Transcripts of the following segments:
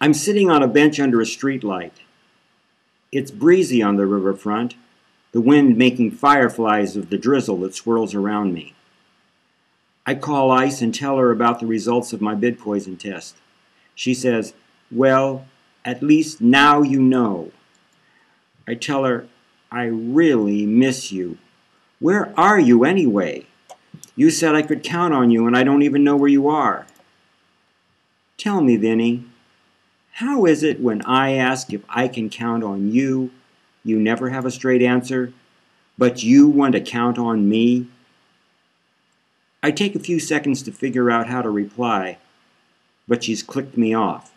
I'm sitting on a bench under a streetlight. It's breezy on the riverfront, the wind making fireflies of the drizzle that swirls around me. I call ICE and tell her about the results of my bid poison test. She says, "Well, at least now you know." I tell her, "I really miss you. Where are you anyway? You said I could count on you and I don't even know where you are." "Tell me, Vinny, how is it when I ask if I can count on you, you never have a straight answer, but you want to count on me?" I take a few seconds to figure out how to reply, but she's clicked me off.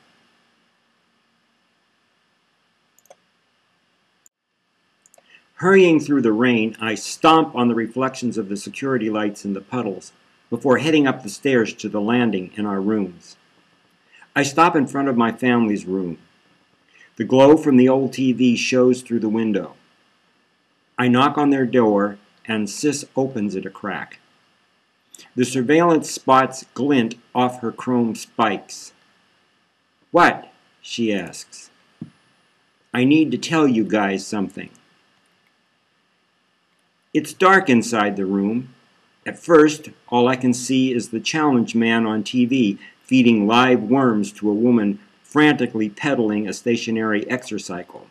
Hurrying through the rain, I stomp on the reflections of the security lights in the puddles before heading up the stairs to the landing in our rooms. I stop in front of my family's room. The glow from the old TV shows through the window. I knock on their door, and Sis opens it a crack. The surveillance spots glint off her chrome spikes. "What?" she asks. "I need to tell you guys something." It's dark inside the room. At first, all I can see is the challenge man on TV feeding live worms to a woman frantically pedaling a stationary exercycle.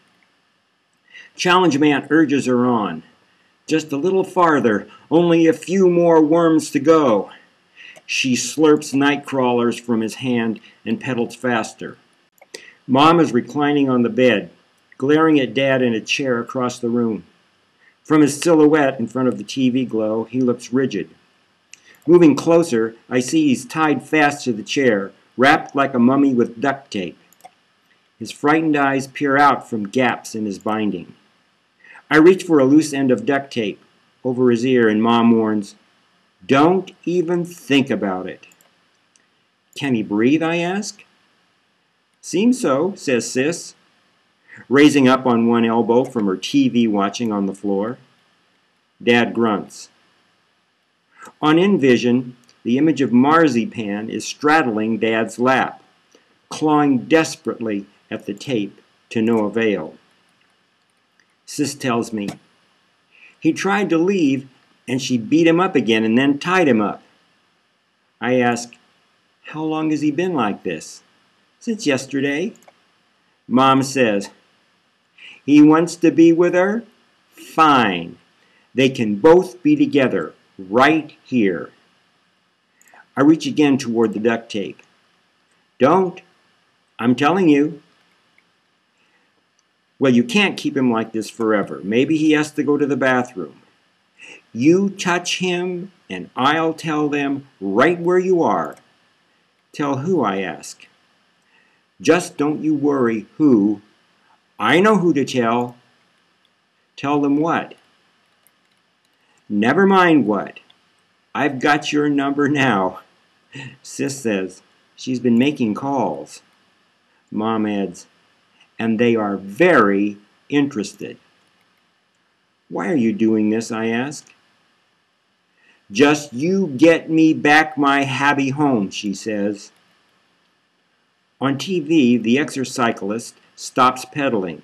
Challenge man urges her on. "Just a little farther, only a few more worms to go." She slurps night crawlers from his hand and pedals faster. Mom is reclining on the bed, glaring at Dad in a chair across the room. From his silhouette in front of the TV glow, he looks rigid. Moving closer, I see he's tied fast to the chair, wrapped like a mummy with duct tape. His frightened eyes peer out from gaps in his binding. I reach for a loose end of duct tape over his ear, and Mom warns, "Don't even think about it." "Can he breathe?" I ask. "Seems so," says Sis, raising up on one elbow from her TV watching on the floor. Dad grunts. On InVision, the image of Marzipan is straddling Dad's lap, clawing desperately at the tape to no avail. Sis tells me, "He tried to leave and she beat him up again and then tied him up." I ask, "How long has he been like this?" "Since yesterday." Mom says, "He wants to be with her? Fine. They can both be together right here." I reach again toward the duct tape. "Don't. I'm telling you." "Well, you can't keep him like this forever. Maybe he has to go to the bathroom." "You touch him, and I'll tell them right where you are." "Tell who?" I ask. "Just don't you worry who. I know who to tell." "Tell them what?" "Never mind what. I've got your number now." Sis says, "She's been making calls." Mom adds, "And they are very interested." "Why are you doing this?" I ask. "Just you get me back my happy home," she says. On TV, the exercyclist stops pedaling,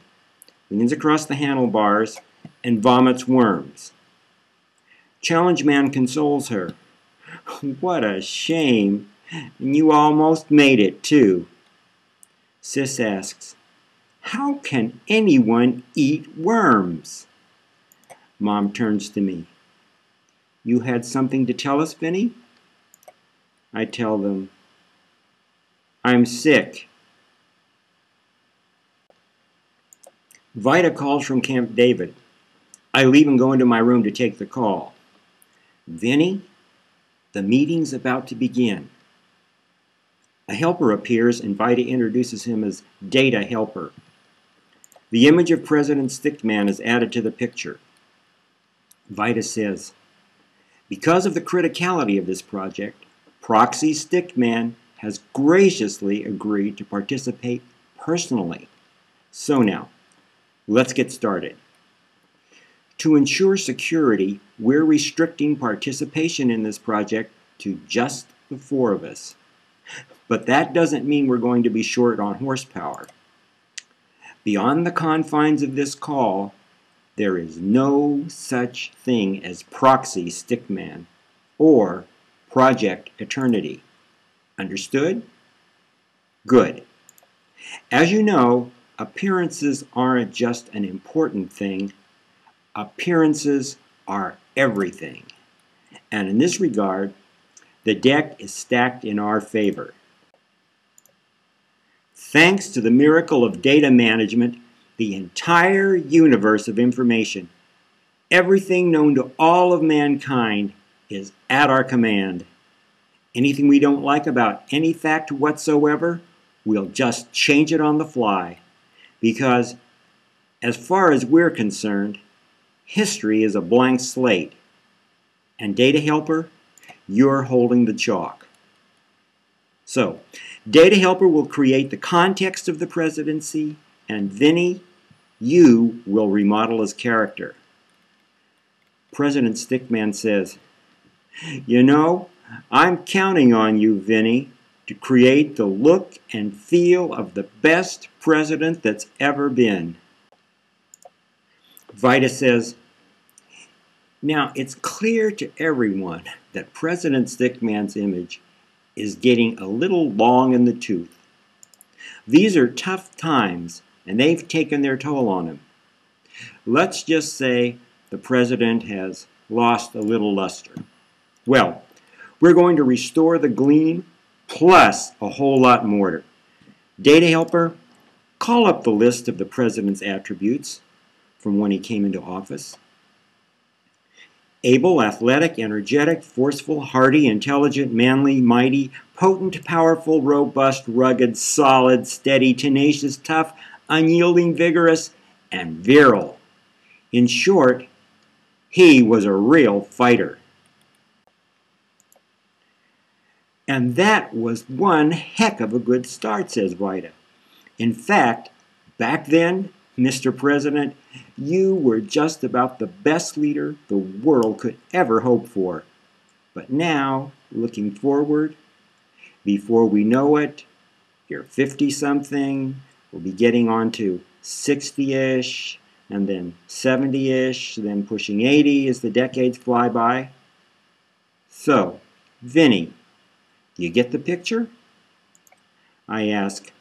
leans across the handlebars, and vomits worms. Challenge Man consoles her. "What a shame. And you almost made it, too." Sis asks, "How can anyone eat worms?" Mom turns to me. "You had something to tell us, Vinny?" I tell them, "I'm sick." Vida calls from Camp David. I leave and go into my room to take the call. "Vinny, the meeting's about to begin." A helper appears and Vida introduces him as Data Helper. The image of President Stickman is added to the picture. Vida says, "Because of the criticality of this project, Proxy Stickman has graciously agreed to participate personally. So now, let's get started. To ensure security, we're restricting participation in this project to just the four of us. But that doesn't mean we're going to be short on horsepower. Beyond the confines of this call, there is no such thing as Proxy Stickman or Project Eternity. Understood? Good. As you know, appearances aren't just an important thing. Appearances are everything. And in this regard, the deck is stacked in our favor. Thanks to the miracle of data management, the entire universe of information, everything known to all of mankind, is at our command. Anything we don't like about any fact whatsoever, we'll just change it on the fly. Because, as far as we're concerned, history is a blank slate. And Data Helper, you're holding the chalk. So, Data Helper will create the context of the presidency, and Vinny, you will remodel his character. President Stickman says, "You know, I'm counting on you, Vinny, to create the look and feel of the best president that's ever been." Vita says, "Now, it's clear to everyone that President Stickman's image is getting a little long in the tooth. These are tough times, and they've taken their toll on him. Let's just say the president has lost a little luster. Well, we're going to restore the gleam, plus a whole lot more. Data Helper, call up the list of the president's attributes from when he came into office. Able, athletic, energetic, forceful, hardy, intelligent, manly, mighty, potent, powerful, robust, rugged, solid, steady, tenacious, tough, unyielding, vigorous, and virile. In short, he was a real fighter." "And that was one heck of a good start," says Vita. "In fact, back then, Mr. President, you were just about the best leader the world could ever hope for. But now, looking forward, before we know it, you're 50-something, we'll be getting on to 60-ish, and then 70-ish, then pushing 80 as the decades fly by. So, Vinny, do you get the picture?" I ask,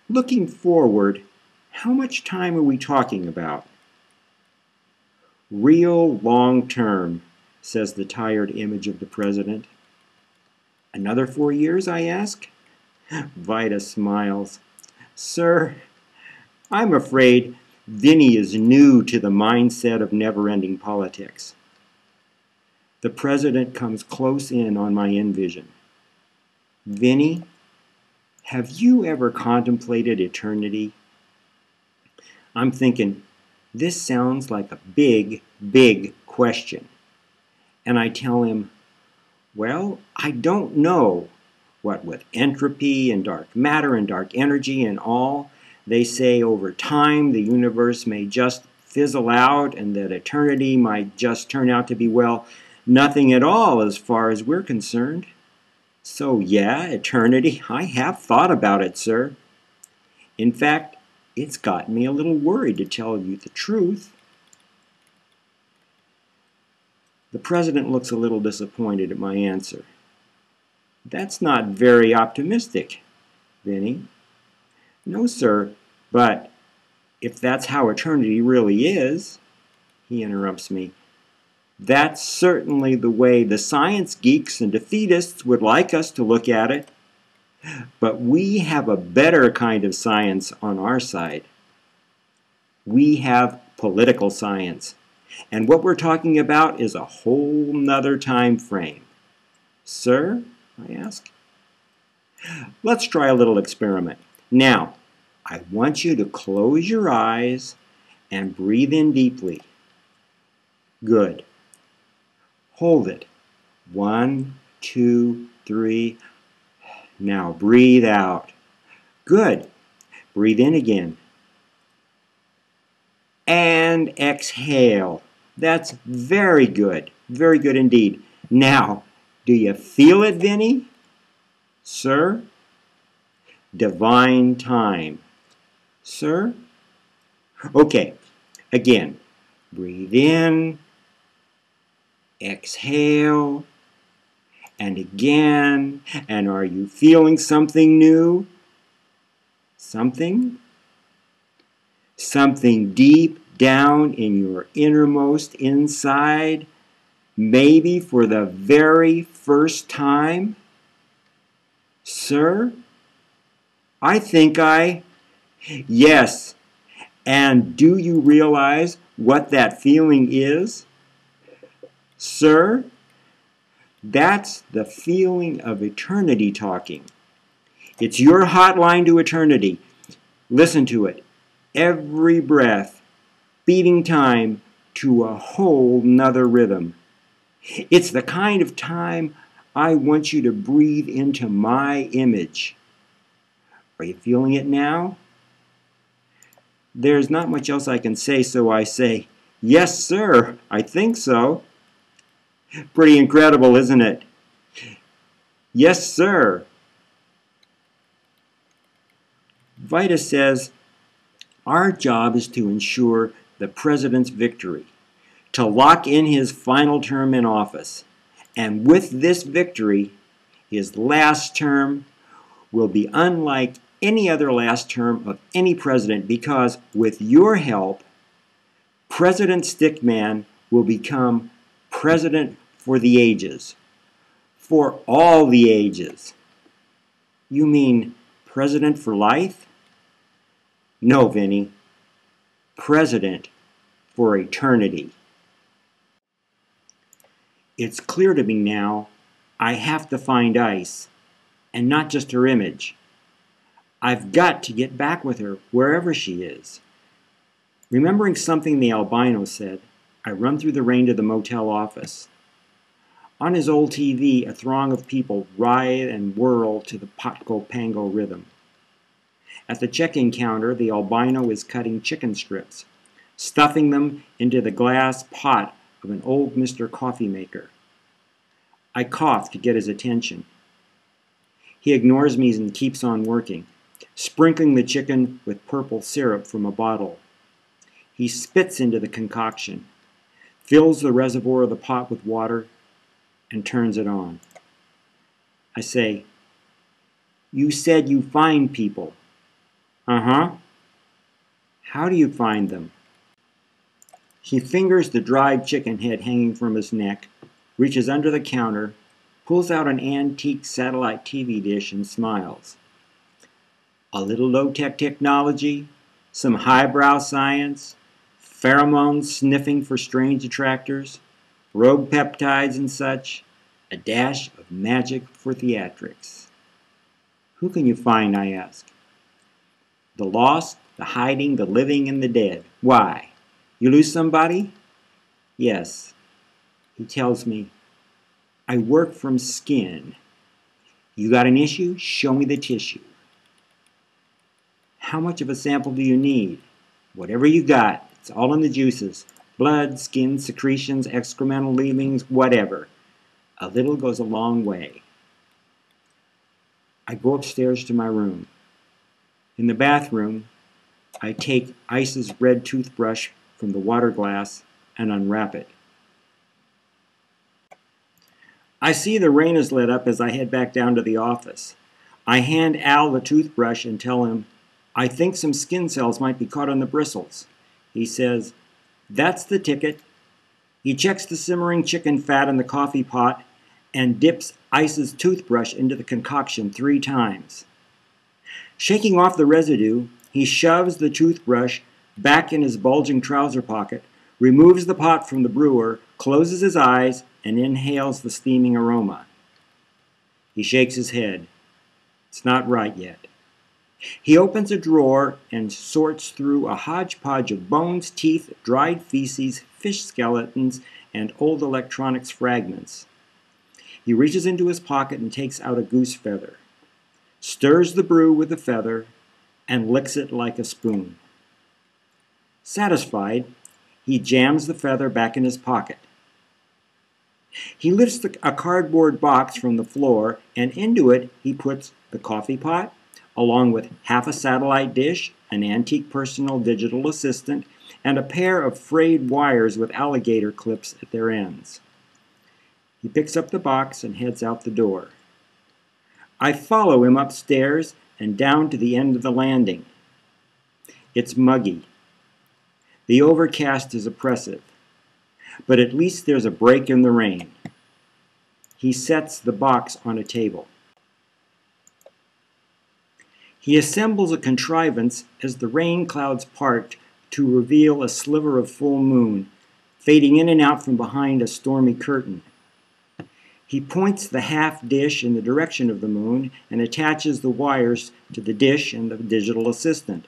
"Looking forward, how much time are we talking about?" "Real long term," says the tired image of the president. "Another 4 years?" I ask. Vita smiles. "Sir, I'm afraid Vinny is new to the mindset of never-ending politics." The president comes close in on my envision. "Vinny, have you ever contemplated eternity?" I'm thinking, this sounds like a big, big question. And I tell him, "Well, I don't know. What with entropy and dark matter and dark energy and all, they say over time the universe may just fizzle out and that eternity might just turn out to be, well, nothing at all as far as we're concerned. So yeah, eternity, I have thought about it, sir. In fact, it's got me a little worried, to tell you the truth." The president looks a little disappointed at my answer. "That's not very optimistic, Vinny." "No, sir, but if that's how eternity really is," he interrupts me, "that's certainly the way the science geeks and defeatists would like us to look at it. But we have a better kind of science on our side. We have political science. And what we're talking about is a whole nother time frame." "Sir?" I ask. "Let's try a little experiment. Now, I want you to close your eyes and breathe in deeply." "Good. Hold it. 1, 2, 3. Now breathe out." "Good. Breathe in again. And exhale." "That's very good. Very good indeed. Now, do you feel it, Vinny?" Sir? Divine time. Sir? Okay, again. Breathe in, exhale, and again. And are you feeling something new? Something? Something deep down in your innermost inside, maybe for the very first time? Sir? I think Yes. And do you realize what that feeling is? Sir? That's the feeling of eternity talking. It's your hotline to eternity. Listen to it. Every breath, beating time to a whole nother rhythm. It's the kind of time I want you to breathe into my image. Are you feeling it now? There's not much else I can say, so I say, yes, sir, I think so. Pretty incredible, isn't it? Yes, sir. Vita says, our job is to ensure the president's victory, to lock in his final term in office. And with this victory, his last term will be unlike any other last term of any president, because with your help, President Stickman will become president for the ages. For all the ages. You mean president for life? No, Vinny. President for eternity. It's clear to me now I have to find Ice, and not just her image. I've got to get back with her wherever she is. Remembering something the albino said, I run through the rain to the motel office. On his old TV, a throng of people writhe and whirl to the Patco Pango rhythm. At the check-in counter, the albino is cutting chicken strips, stuffing them into the glass pot of an old Mr. Coffee maker. I cough to get his attention. He ignores me and keeps on working, sprinkling the chicken with purple syrup from a bottle. He spits into the concoction, fills the reservoir of the pot with water, and turns it on. I say, you said you find people. Uh-huh. How do you find them? He fingers the dried chicken head hanging from his neck, reaches under the counter, pulls out an antique satellite TV dish, and smiles. A little low-tech technology, some highbrow science, pheromones sniffing for strange attractors, rogue peptides and such, a dash of magic for theatrics. Who can you find, I ask? The lost, the hiding, the living, and the dead. Why? You lose somebody? Yes. He tells me, I work from skin. You got an issue? Show me the tissue. How much of a sample do you need? Whatever you got. It's all in the juices. Blood, skin, secretions, excremental leavings, whatever. A little goes a long way. I go upstairs to my room. In the bathroom, I take Ice's red toothbrush from the water glass and unwrap it. I see the rain is lit up as I head back down to the office. I hand Al the toothbrush and tell him, I think some skin cells might be caught on the bristles. He says, that's the ticket. He checks the simmering chicken fat in the coffee pot and dips Ice's toothbrush into the concoction 3 times. Shaking off the residue, he shoves the toothbrush back in his bulging trouser pocket, removes the pot from the brewer, closes his eyes, and inhales the steaming aroma. He shakes his head. It's not right yet. He opens a drawer and sorts through a hodgepodge of bones, teeth, dried feces, fish skeletons, and old electronics fragments. He reaches into his pocket and takes out a goose feather, stirs the brew with the feather, and licks it like a spoon. Satisfied, he jams the feather back in his pocket. He lifts a cardboard box from the floor, and into it he puts the coffee pot, along with half a satellite dish, an antique personal digital assistant, and a pair of frayed wires with alligator clips at their ends. He picks up the box and heads out the door. I follow him upstairs and down to the end of the landing. It's muggy. The overcast is oppressive, but at least there's a break in the rain. He sets the box on a table. He assembles a contrivance as the rain clouds part to reveal a sliver of full moon, fading in and out from behind a stormy curtain. He points the half dish in the direction of the moon and attaches the wires to the dish and the digital assistant.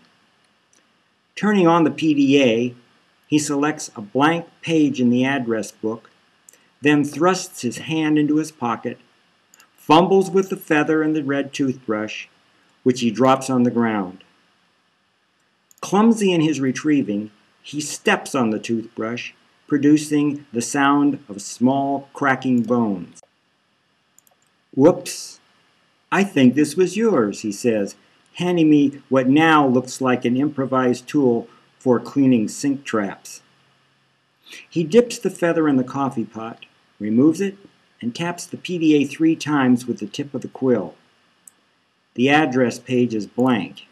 Turning on the PDA, he selects a blank page in the address book, then thrusts his hand into his pocket, fumbles with the feather and the red toothbrush, which he drops on the ground. Clumsy in his retrieving, he steps on the toothbrush, producing the sound of small cracking bones. "Whoops, I think this was yours," he says, handing me what now looks like an improvised tool for cleaning sink traps. He dips the feather in the coffee pot, removes it, and taps the PDA 3 times with the tip of the quill. The address page is blank.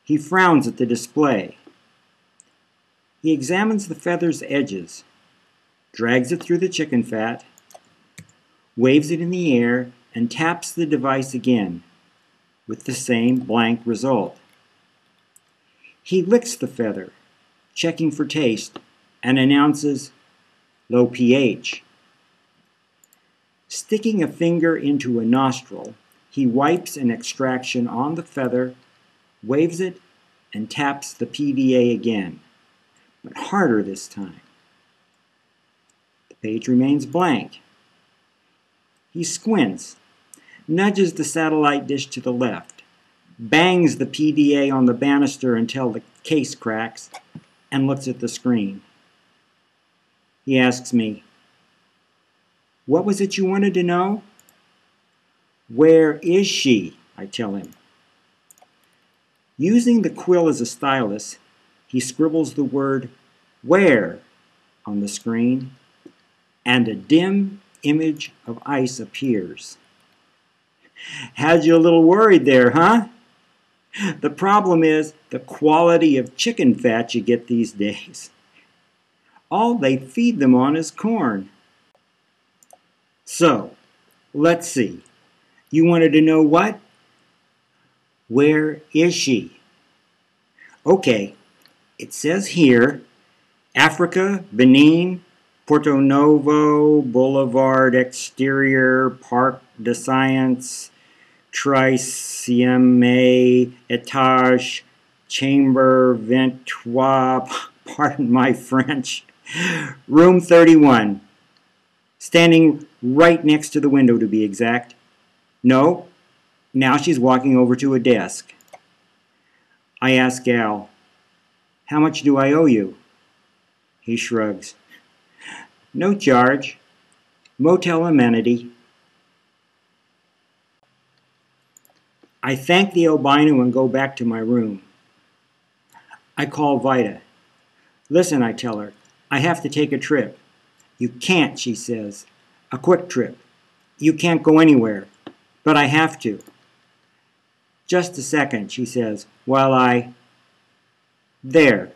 He frowns at the display. He examines the feather's edges, drags it through the chicken fat, waves it in the air, and taps the device again, with the same blank result. He licks the feather, checking for taste, and announces, "Low pH." Sticking a finger into a nostril, he wipes an extraction on the feather, waves it, and taps the PDA again, but harder this time. The page remains blank. He squints, nudges the satellite dish to the left, bangs the PDA on the banister until the case cracks, and looks at the screen. He asks me, "What was it you wanted to know?" "Where is she?" I tell him. Using the quill as a stylus, he scribbles the word "where" on the screen, and a dim image of ice appears. Had you a little worried there, huh? The problem is the quality of chicken fat you get these days. All they feed them on is corn. So, let's see. You wanted to know what? Where is she? Okay, it says here, Africa, Benin, Porto Novo, Boulevard Exterior, Parc de Science, Trisieme, Etage, Chamber 23, pardon my French, room 31, standing right next to the window to be exact. No, now she's walking over to a desk. I ask Al, "How much do I owe you?" He shrugs. "No charge. Motel amenity." I thank the albino and go back to my room. I call Vida. "Listen," I tell her, "I have to take a trip." "You can't," she says. "A quick trip. You can't go anywhere." "But I have to." "Just a second," she says, while I... There.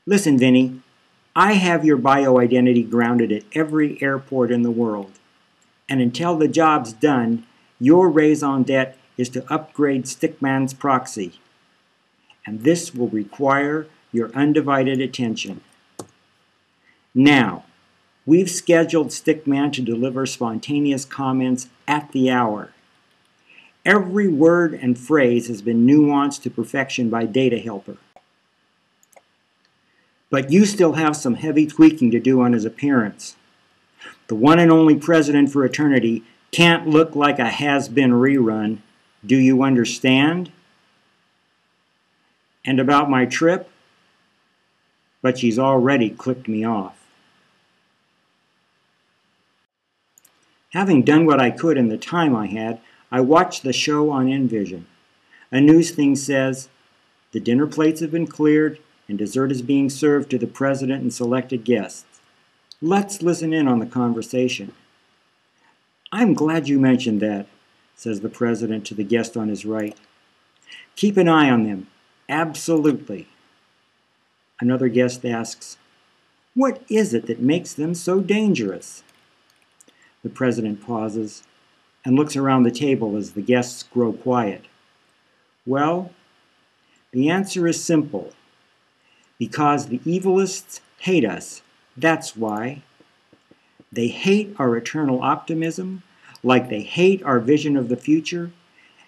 "Listen, Vinny, I have your bioidentity grounded at every airport in the world. And until the job's done, your raison d'etre is to upgrade Stickman's proxy. And this will require your undivided attention. Now, we've scheduled Stickman to deliver spontaneous comments at the hour. Every word and phrase has been nuanced to perfection by Data Helper. But you still have some heavy tweaking to do on his appearance. The one and only president for eternity can't look like a has-been rerun. Do you understand? And about my trip? But she's already clicked me off. Having done what I could in the time I had, I watched the show on Envision. A news thing says, the dinner plates have been cleared and dessert is being served to the president and selected guests. Let's listen in on the conversation. I'm glad you mentioned that, says the president to the guest on his right. Keep an eye on them. Absolutely. Another guest asks, what is it that makes them so dangerous? The president pauses and looks around the table as the guests grow quiet. Well, the answer is simple. Because the evilists hate us, that's why. They hate our eternal optimism, like they hate our vision of the future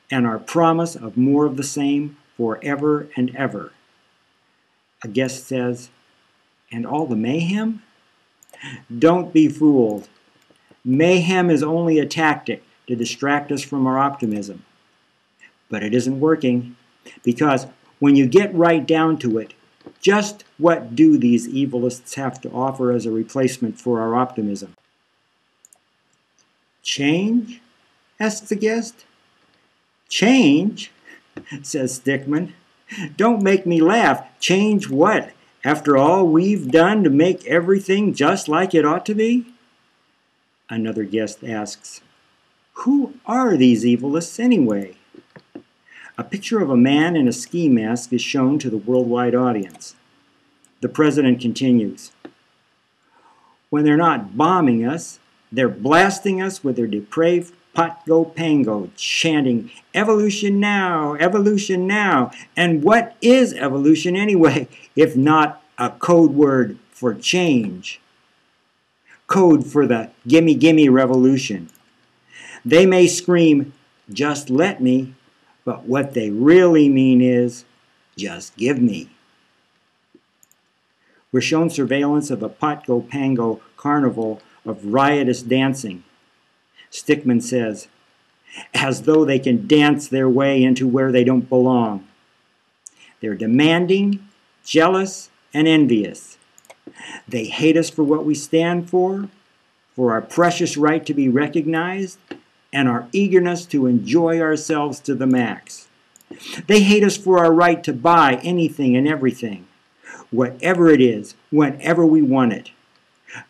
and our promise of more of the same forever and ever. A guest says, and all the mayhem? Don't be fooled. Mayhem is only a tactic to distract us from our optimism. But it isn't working, because when you get right down to it, just what do these evilists have to offer as a replacement for our optimism? Change? asks the guest. Change? says Stickman. Don't make me laugh. Change what? After all we've done to make everything just like it ought to be? Another guest asks, who are these evilists anyway? A picture of a man in a ski mask is shown to the worldwide audience. The president continues, when they're not bombing us, they're blasting us with their depraved pot-go-pango, chanting, evolution now, evolution now. And what is evolution anyway, if not a code word for change? Code for the gimme gimme revolution. They may scream, just let me, but what they really mean is, just give me. We're shown surveillance of a pot-go-pango carnival of riotous dancing. Stickman says, as though they can dance their way into where they don't belong. They're demanding, jealous, and envious. They hate us for what we stand for our precious right to be recognized, and our eagerness to enjoy ourselves to the max. They hate us for our right to buy anything and everything, whatever it is, whenever we want it.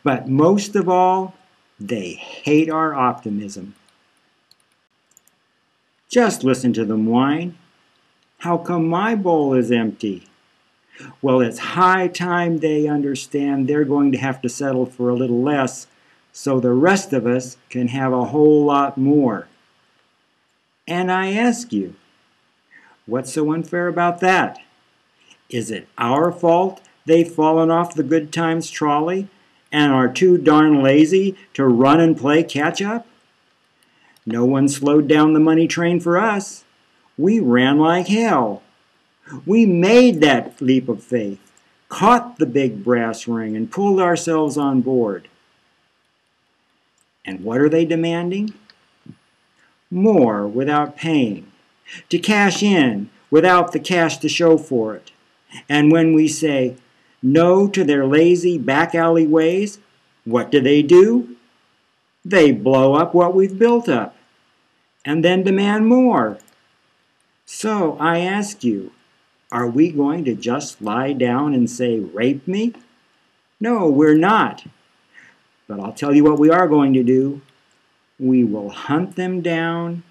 But most of all, they hate our optimism. Just listen to them whine. How come my bowl is empty? Well, it's high time they understand they're going to have to settle for a little less so the rest of us can have a whole lot more. And I ask you, what's so unfair about that? Is it our fault they've fallen off the good times trolley and are too darn lazy to run and play catch-up? No one slowed down the money train for us. We ran like hell. We made that leap of faith, caught the big brass ring, and pulled ourselves on board. And what are they demanding? More without paying, to cash in without the cash to show for it. And when we say no to their lazy back alley ways, what do? They blow up what we've built up, and then demand more. So I ask you, are we going to just lie down and say, rape me? No, we're not. But I'll tell you what we are going to do. We will hunt them down,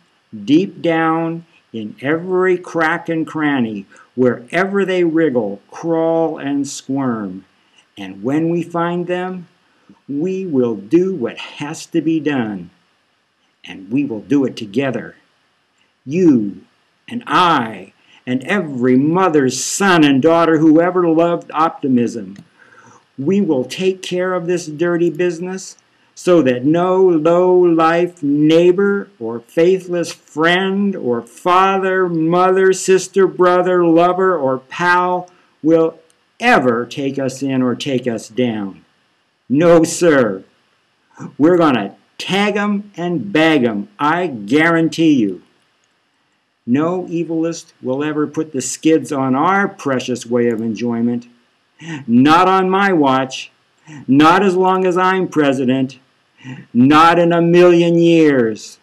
deep down, in every crack and cranny, wherever they wriggle, crawl, and squirm. And when we find them, we will do what has to be done. And we will do it together. You and I and every mother's son and daughter who ever loved optimism. We will take care of this dirty business so that no low-life neighbor or faithless friend or father, mother, sister, brother, lover, or pal will ever take us in or take us down. No, sir. We're going to tag 'em and bag 'em, I guarantee you. No evilist will ever put the skids on our precious way of enjoyment. Not on my watch. Not as long as I'm president. Not in a million years.